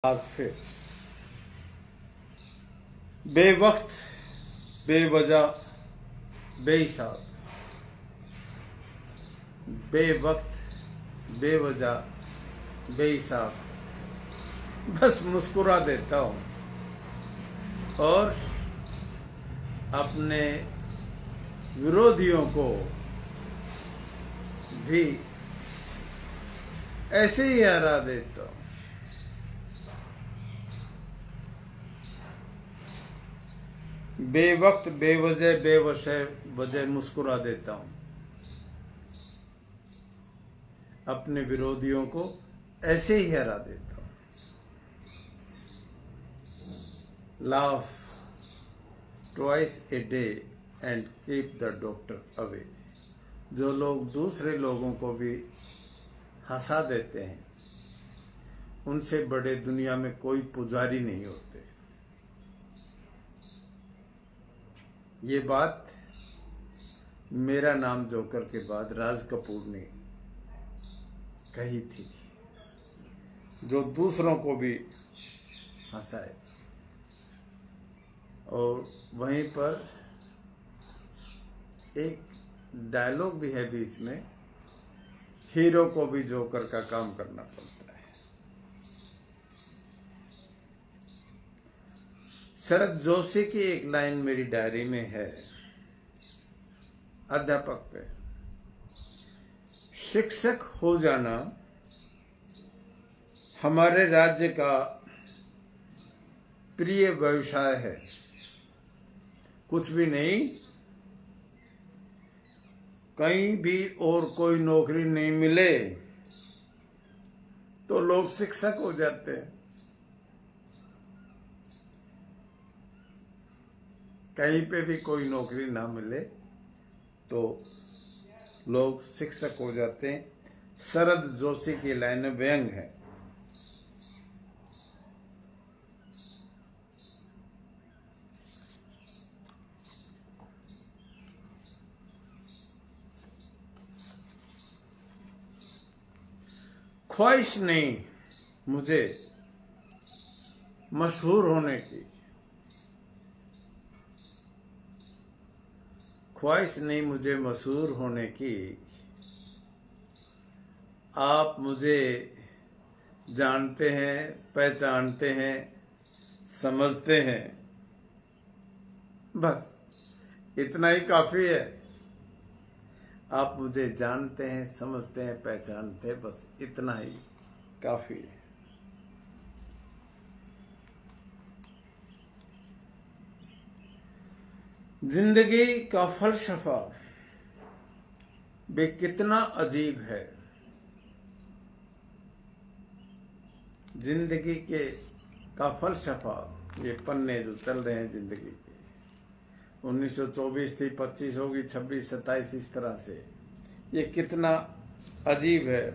आज फिर बेवक्त बेवजह बेहिसाब, बेवक्त बेवजह बेहिसाब बस मुस्कुरा देता हूं और अपने विरोधियों को भी ऐसे ही हरा देता हूं। बेवक्त बेवजह मुस्कुरा देता हूं, अपने विरोधियों को ऐसे ही हरा देता हूं। Laugh twice a day and keep the doctor away. जो लोग दूसरे लोगों को भी हंसा देते हैं, उनसे बड़े दुनिया में कोई पुजारी नहीं होते। ये बात मेरा नाम जोकर के बाद राज कपूर ने कही थी, जो दूसरों को भी हंसाए। और वहीं पर एक डायलॉग भी है बीच में, हीरो को भी जोकर का काम करना पड़ता है। शरद जोशी की एक लाइन मेरी डायरी में है, अध्यापक पे। शिक्षक हो जाना हमारे राज्य का प्रिय व्यवसाय है। कुछ भी नहीं, कहीं भी और कोई नौकरी नहीं मिले तो लोग शिक्षक हो जाते हैं। कहीं पे भी कोई नौकरी ना मिले तो लोग शिक्षक हो जाते हैं। शरद जोशी की लाइन व्यंग है। ख्वाहिश नहीं मुझे मशहूर होने की, ख्वाहिश नहीं मुझे मशहूर होने की। आप मुझे जानते हैं, पहचानते हैं, समझते हैं, बस इतना ही काफी है। आप मुझे जानते हैं, समझते हैं, पहचानते हैं, बस इतना ही काफी है। जिंदगी का फलसफा भी कितना अजीब है। जिंदगी का फलसफा, ये पन्ने जो चल रहे हैं जिंदगी के, 1924 थी, 25 होगी, 26, 27, इस तरह से, ये कितना अजीब है।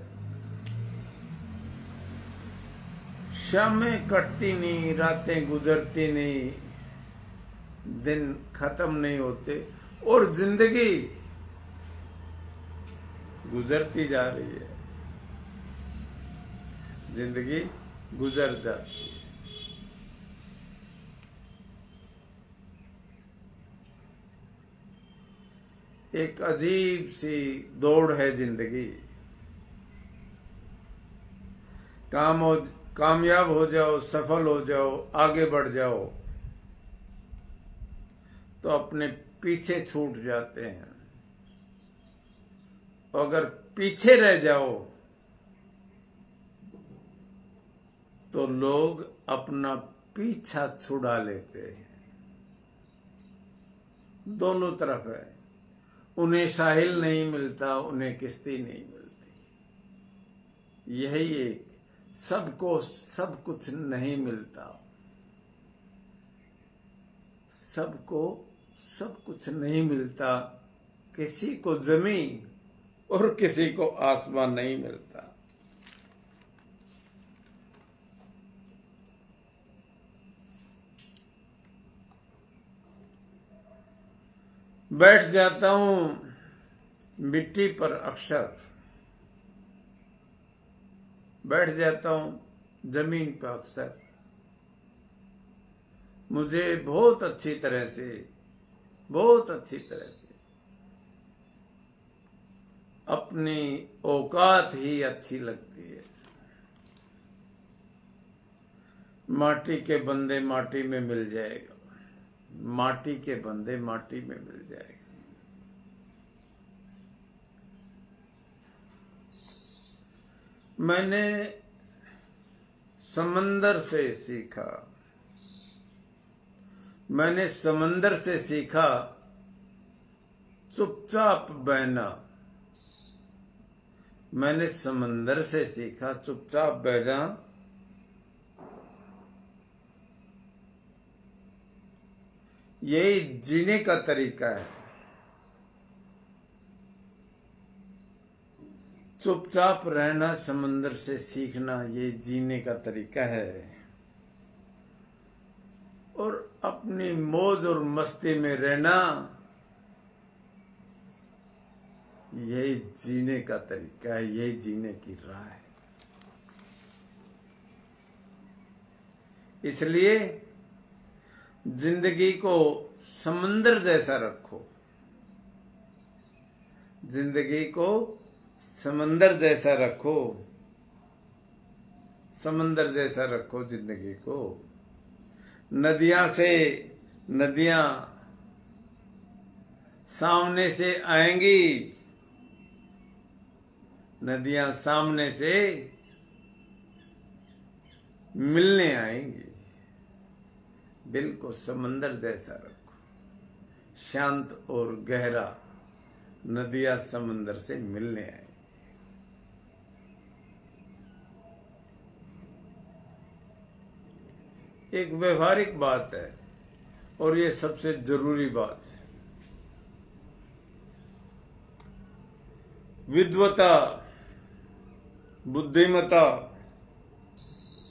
शामें कटती नहीं, रातें गुजरती नहीं, दिन खत्म नहीं होते और जिंदगी गुजरती जा रही है। जिंदगी गुजर जाती है। एक अजीब सी दौड़ है जिंदगी। कामयाब हो जाओ, सफल हो जाओ, आगे बढ़ जाओ तो अपने पीछे छूट जाते हैं। अगर पीछे रह जाओ तो लोग अपना पीछा छुड़ा लेते हैं। दोनों तरफ है। उन्हें साहिल नहीं मिलता, उन्हें किश्ती नहीं मिलती। यही एक, सबको सब कुछ नहीं मिलता, सबको सब कुछ नहीं मिलता। किसी को जमीन और किसी को आसमान नहीं मिलता। बैठ जाता हूं मिट्टी पर अक्सर, बैठ जाता हूं जमीन पर अक्सर मुझे बहुत अच्छी तरह से अपनी औकात ही अच्छी लगती है। माटी के बंदे माटी में मिल जाएगा, माटी के बंदे माटी में मिल जाएगा। मैंने समंदर से सीखा, मैंने समंदर से सीखा चुपचाप बहना। मैंने समंदर से सीखा चुपचाप बहना। यही जीने का तरीका है। चुपचाप रहना, समंदर से सीखना, ये जीने का तरीका है। और अपनी मौज और मस्ती में रहना, यही जीने का तरीका है, यही जीने की राह है। इसलिए जिंदगी को समंदर जैसा रखो, जिंदगी को समंदर जैसा रखो, समंदर जैसा रखो जिंदगी को। नदियां सामने से आएंगी, नदियां सामने से मिलने आएंगी। दिल को समंदर जैसा रखो, शांत और गहरा। नदियां समंदर से मिलने आएंगी। एक व्यवहारिक बात है और ये सबसे जरूरी बात है। विद्वता, बुद्धिमता,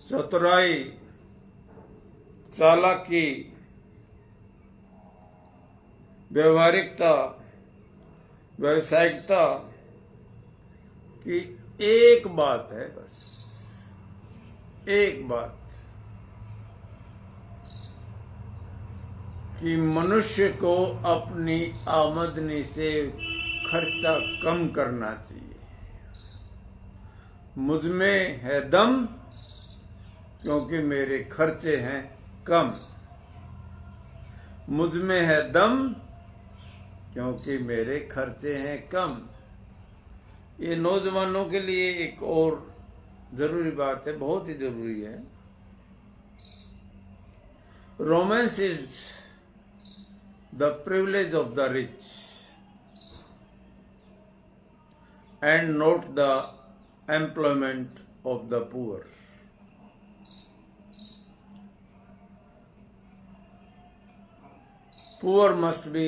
चतुराई, चालाकी, व्यवहारिकता, व्यावसायिकता की एक बात है, बस एक बात, कि मनुष्य को अपनी आमदनी से खर्चा कम करना चाहिए। मुझ में है दम क्योंकि मेरे खर्चे हैं कम। मुझ में है दम क्योंकि मेरे खर्चे हैं कम। ये नौजवानों के लिए एक और जरूरी बात है, बहुत ही जरूरी है। Romance is the privilege of the rich and not the employment of the poor. Poor must be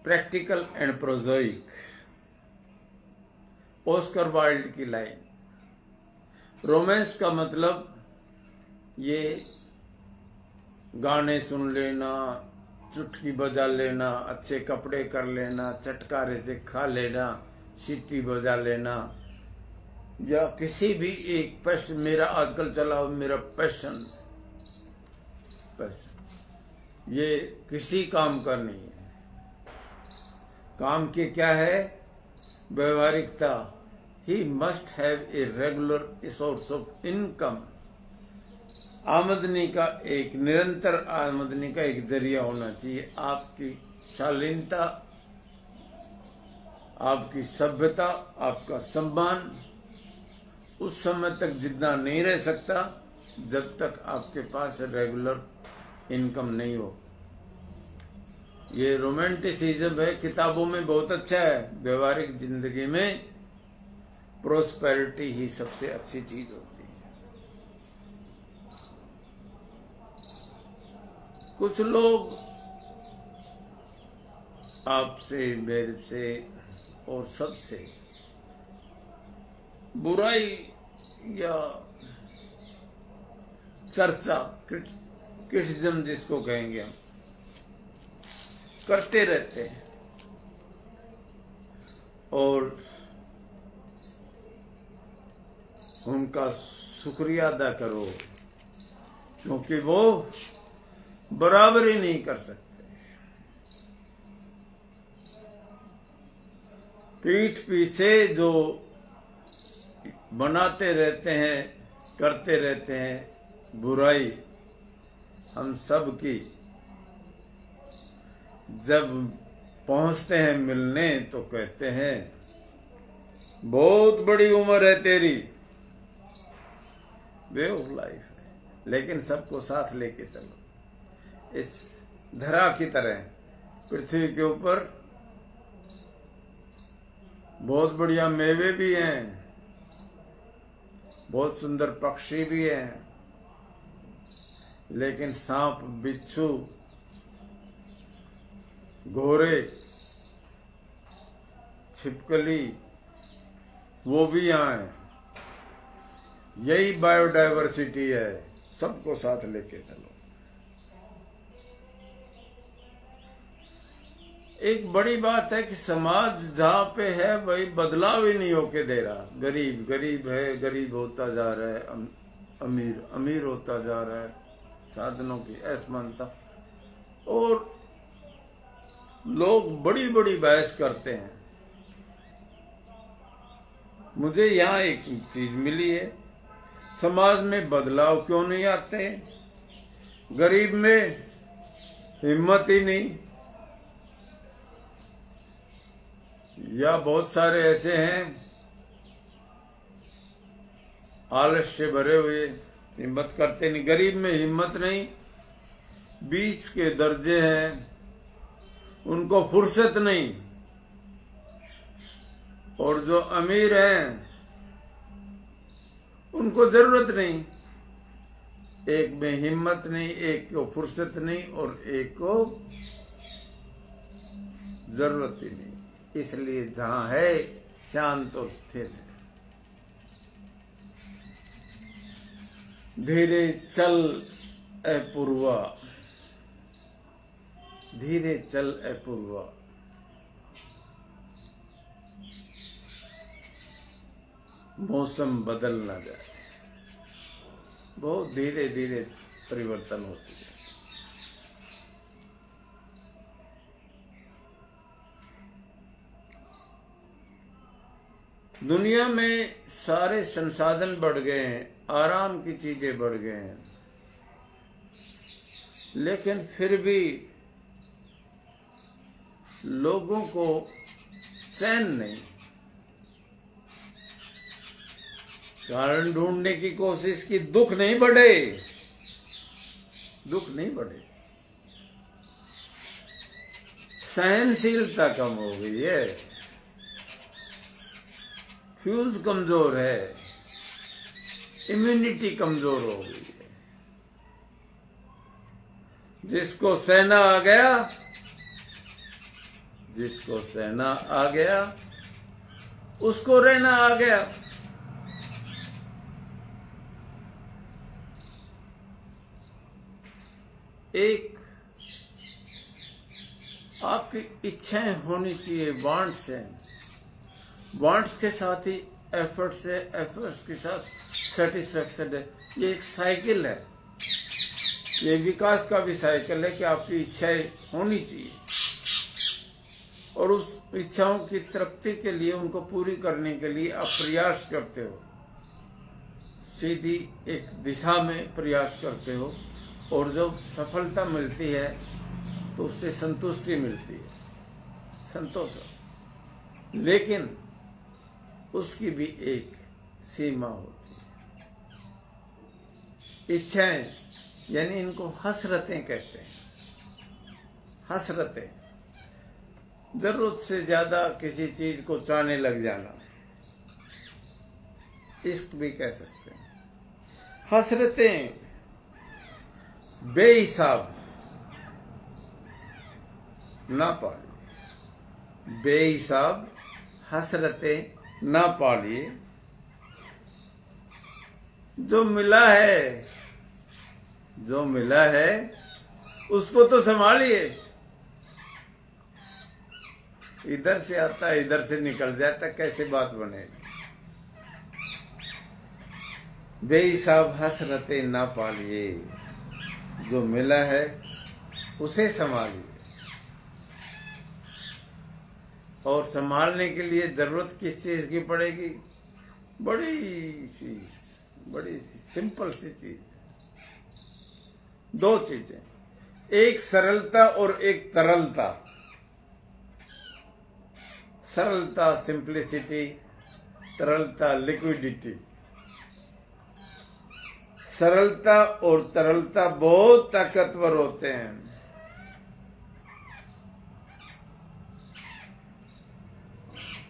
practical and prosaic. Oscar Wilde की लाइन। रोमांस का मतलब ये गाने सुन लेना, चुटकी बजा लेना, अच्छे कपड़े कर लेना, चटकारे से खा लेना, सीटी बजा लेना, या किसी भी एक पैशन, मेरा आजकल चला मेरा पैशन, ये किसी काम का नहीं है। काम के क्या है? व्यवहारिकता। He must have a regular source of income. आमदनी का एक निरंतर आमदनी का एक जरिया होना चाहिए। आपकी शालीनता, आपकी सभ्यता, आपका सम्मान उस समय तक जितना नहीं रह सकता जब तक आपके पास रेगुलर इनकम नहीं हो। ये रोमांटिसिज्म है, किताबों में बहुत अच्छा है, व्यवहारिक जिंदगी में प्रोस्पेरिटी ही सबसे अच्छी चीज होती है। कुछ लोग आपसे, मेरे से और सबसे बुराई या चर्चा, क्रिटिसिज्म जिसको कहेंगे हम, करते रहते हैं और उनका शुक्रिया अदा करो, क्योंकि वो बराबरी नहीं कर सकते। पीठ पीछे जो बनाते रहते हैं, करते रहते हैं बुराई हम सब की, जब पहुंचते हैं मिलने तो कहते हैं बहुत बड़ी उम्र है तेरी, वे ऑफ लाइफ है। लेकिन सबको साथ लेके चलो। इस धरा की तरह पृथ्वी के ऊपर बहुत बढ़िया मेवे भी हैं, बहुत सुंदर पक्षी भी हैं, लेकिन सांप, बिच्छू, घोड़े, छिपकली, वो भी यहाँ है। यही बायोडायवर्सिटी है, सबको साथ लेके चलो। एक बड़ी बात है कि समाज जहाँ पे है वही बदलाव ही नहीं होके दे रहा। गरीब गरीब है, गरीब होता जा रहा है, अमीर अमीर होता जा रहा है, साधनों की असमानता, और लोग बड़ी बड़ी बहस करते हैं। मुझे यहाँ एक चीज मिली है, समाज में बदलाव क्यों नहीं आते? गरीब में हिम्मत ही नहीं, या बहुत सारे ऐसे हैं आलस से भरे हुए, हिम्मत करते नहीं। गरीब में हिम्मत नहीं, बीच के दर्जे हैं, उनको फुर्सत नहीं, और जो अमीर हैं उनको जरूरत नहीं। एक में हिम्मत नहीं, एक को फुर्सत नहीं, और एक को जरूरत ही नहीं। इसलिए जहां है शांत और स्थिर है। धीरे चल ए पूर्वा, धीरे चल ए पूर्वा। मौसम बदल ना जाए, बहुत धीरे धीरे परिवर्तन होती है। दुनिया में सारे संसाधन बढ़ गए हैं, आराम की चीजें बढ़ गए हैं, लेकिन फिर भी लोगों को चैन नहीं। कारण ढूंढने की कोशिश की, दुख नहीं बढ़े, दुख नहीं बढ़े। सहनशीलता कम हो गई है, फ्यूज कमजोर है, इम्यूनिटी कमजोर हो गई है। जिसको सहना आ गया, जिसको सहना आ गया, उसको रहना आ गया। एक आपकी इच्छाएं होनी चाहिए, वांट्स हैं, वांट्स के साथ ही एफर्ट्स है, एफर्ट्स के साथ सेटिस्फेक्शन है। ये एक साइकिल है, ये विकास का भी साइकिल है कि आपकी इच्छाएं होनी चाहिए, और उस इच्छाओं की तृप्ति के लिए, उनको पूरी करने के लिए आप प्रयास करते हो, सीधी एक दिशा में प्रयास करते हो, और जब सफलता मिलती है तो उससे संतुष्टि मिलती है, संतोष। लेकिन उसकी भी एक सीमा होती है। इच्छाएं यानी इनको हसरतें कहते हैं। हसरतें, जरूरत से ज्यादा किसी चीज को चाहने लग जाना, इश्क भी कह सकते हैं। हसरतें बेहिसाब ना पालिए, बेहिसाब हसरतें ना पालिए। जो मिला है, जो मिला है उसको तो संभालिए। इधर से आता है, इधर से निकल जाता, कैसे बात बनेगी? बेहिसाब हसरतें ना पालिए, जो मिला है उसे संभालिए। और संभालने के लिए जरूरत किस चीज की पड़ेगी? बड़ी सी सिंपल सी चीज, दो चीजें, एक सरलता और एक तरलता। सरलता सिंप्लिसिटी, तरलता लिक्विडिटी। सरलता और तरलता बहुत ताकतवर होते हैं।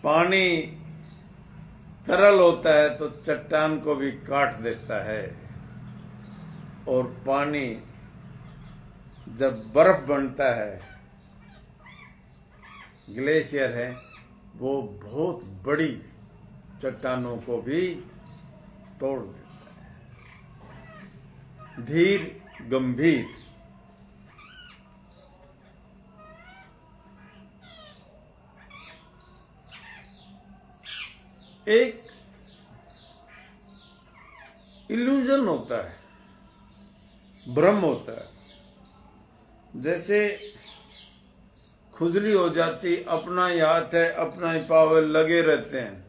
पानी तरल होता है तो चट्टान को भी काट देता है, और पानी जब बर्फ बनता है, ग्लेशियर है, वो बहुत बड़ी चट्टानों को भी तोड़ देता है। धीर गंभीर। एक इल्यूजन होता है, भ्रम होता है। जैसे खुजली हो जाती, अपना ही हाथ है, अपना ही पाँव है, लगे रहते हैं।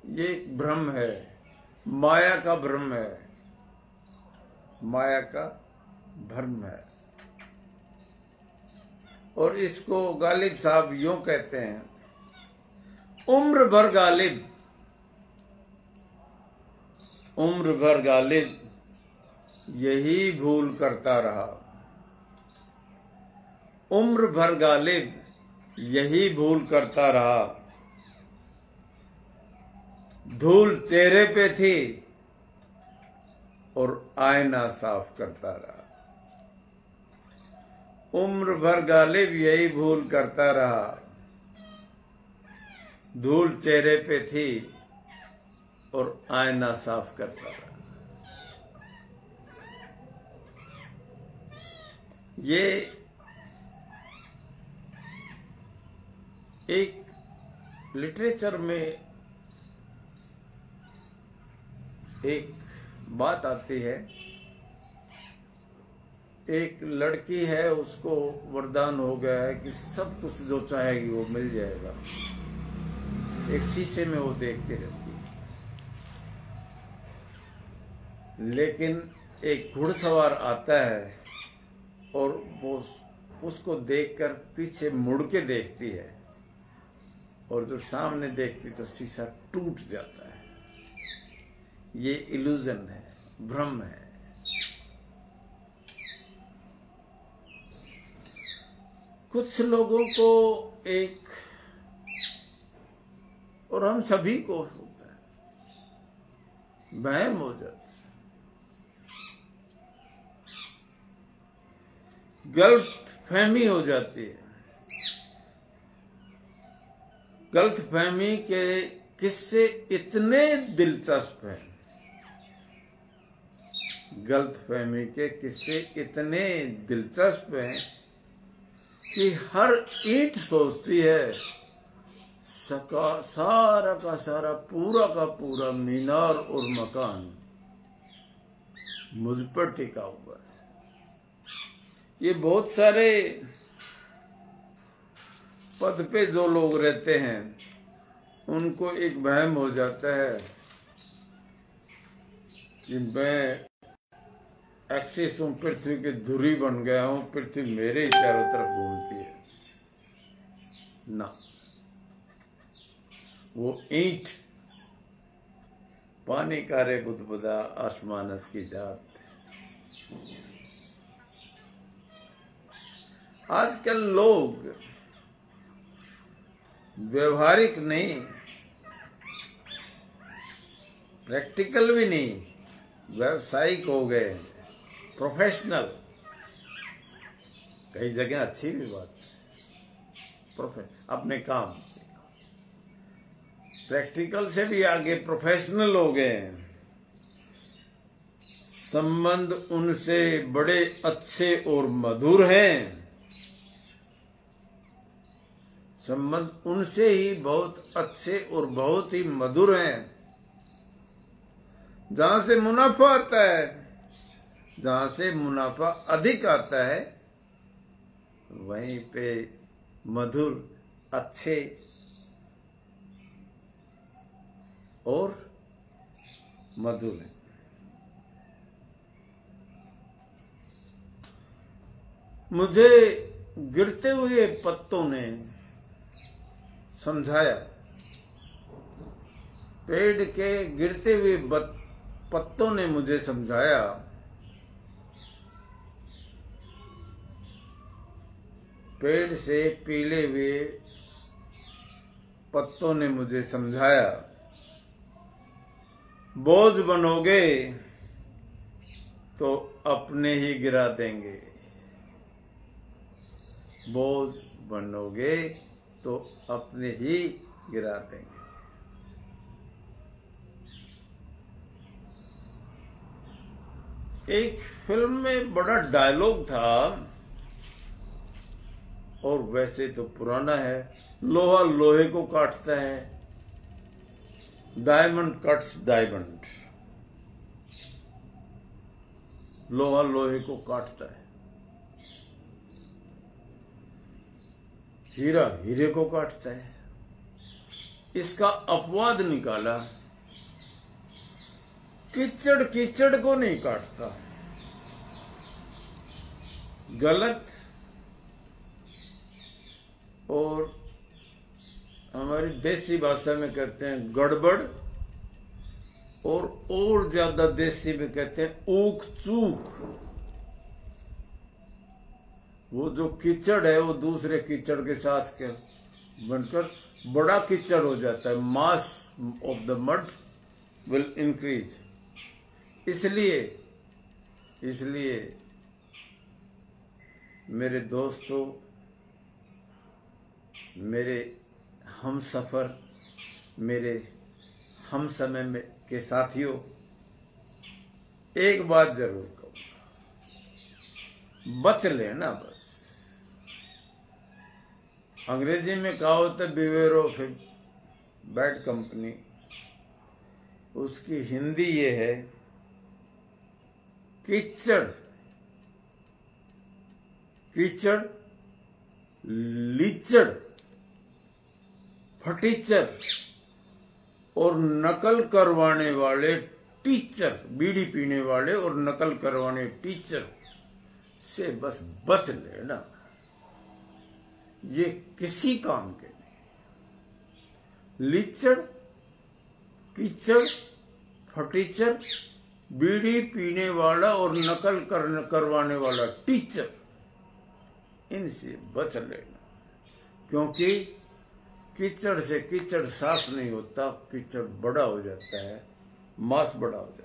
ये एक भ्रम है, माया का भ्रम है, माया का भ्रम है। और इसको गालिब साहब यूं कहते हैं, उम्र भर गालिब, उम्र भर गालिब यही भूल करता रहा। उम्र भर गालिब यही भूल करता रहा। धूल चेहरे पे थी और आईना साफ करता रहा। उम्र भर गालिब यही भूल करता रहा। धूल चेहरे पे थी और आईना साफ करता रहा। ये एक लिटरेचर में एक बात आती है। एक लड़की है, उसको वरदान हो गया है कि सब कुछ जो चाहेगी वो मिल जाएगा। एक शीशे में वो देखती रहती है, लेकिन एक घुड़सवार आता है और वो उसको देखकर पीछे मुड़ के देखती है, और जो सामने देखती तो शीशा टूट जाता है। ये इल्यूजन है, भ्रम है। कुछ लोगों को एक, और हम सभी को होता है, वहम हो जाता है, गलत फहमी हो जाती है। गलत फहमी के किस्से इतने दिलचस्प हैं, गलत फहमी के किस्से इतने दिलचस्प हैं कि हर ईंट सोचती है सारा का सारा, पूरा का पूरा मीनार और मकान मुझ पर टिका हुआ है। ये बहुत सारे पद पे जो लोग रहते हैं, उनको एक वहम हो जाता है कि मैं एक्सिस हूं, पृथ्वी की धुरी बन गया हूं, पृथ्वी मेरे ही चारों तरफ घूमती है। ना, वो ईंट पानी का रे बुदबुदा, आसमानस की जात। आजकल लोग व्यवहारिक नहीं, प्रैक्टिकल भी नहीं, व्यावसायिक हो गए, प्रोफेशनल। कई जगह अच्छी भी बात है, अपने काम से, प्रैक्टिकल से भी आगे प्रोफेशनल हो गए हैं। संबंध उनसे बड़े अच्छे और मधुर हैं, संबंध उनसे ही बहुत अच्छे और बहुत ही मधुर हैं जहां से मुनाफा आता है, जहां से मुनाफा अधिक आता है, वहीं पे मधुर, अच्छे और मधुर है। मुझे गिरते हुए पत्तों ने समझाया, पेड़ के गिरते हुए पत्तों ने मुझे समझाया, पेड़ से पीले हुए पत्तों ने मुझे समझाया, बोझ बनोगे तो अपने ही गिरा देंगे, बोझ बनोगे तो अपने ही गिरा देंगे। एक फिल्म में बड़ा डायलॉग था, और वैसे तो पुराना है, लोहा लोहे को काटता है, डायमंड कट्स डायमंड, लोहा लोहे को काटता है, हीरा हीरे को काटता है। इसका अपवाद निकाला, कीचड़ कीचड़ को नहीं काटता। गलत और हमारी देसी भाषा में कहते हैं गड़बड़, और ज्यादा देसी में कहते हैं ऊक चूक। वो जो कीचड़ है वो दूसरे कीचड़ के साथ के बनकर बड़ा कीचड़ हो जाता है, mass of the mud will increase. इसलिए मेरे दोस्तों, मेरे हम सफर, मेरे हम समय में के साथियों, एक बात जरूर कहूंगा, बच लेना बस। अंग्रेजी में कहावत है beware of a bad company, उसकी हिंदी ये है कीचड़, कीचड़, लीचड़, फटीचर और नकल करवाने वाले टीचर, बीड़ी पीने वाले और नकल करवाने टीचर से बस बच लेना। ये किसी काम के नहीं। लीचड़, कीचड़, फटीचर, बीड़ी पीने वाला और नकल करवाने वाला टीचर, इनसे बच लेना, क्योंकि कीचड़ से कीचड़ साफ नहीं होता, कीचड़ बड़ा हो जाता है, मांस बड़ा हो जाता है।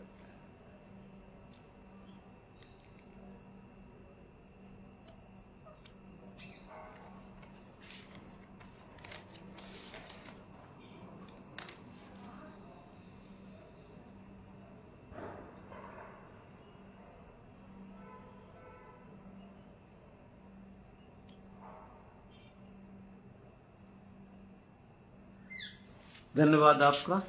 धन्यवाद आपका।